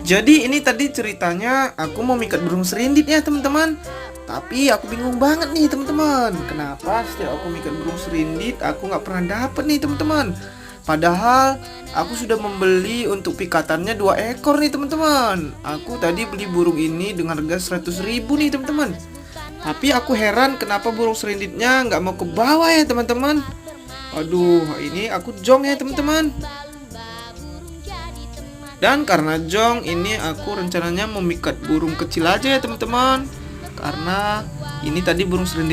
Jadi ini tadi ceritanya aku mau mikat burung serindit ya teman-teman. Tapi aku bingung banget nih teman-teman. Kenapa setiap aku mikat burung serindit aku nggak pernah dapet nih teman-teman. Padahal aku sudah membeli untuk pikatannya 2 ekor nih teman-teman. Aku tadi beli burung ini dengan harga 100.000 nih teman-teman. Tapi aku heran kenapa burung serinditnya nggak mau ke bawah ya teman-teman. Aduh, ini aku jong ya teman-teman. Dan karena jong ini aku rencananya memikat burung kecil aja ya teman-teman. Karena ini tadi burung serindit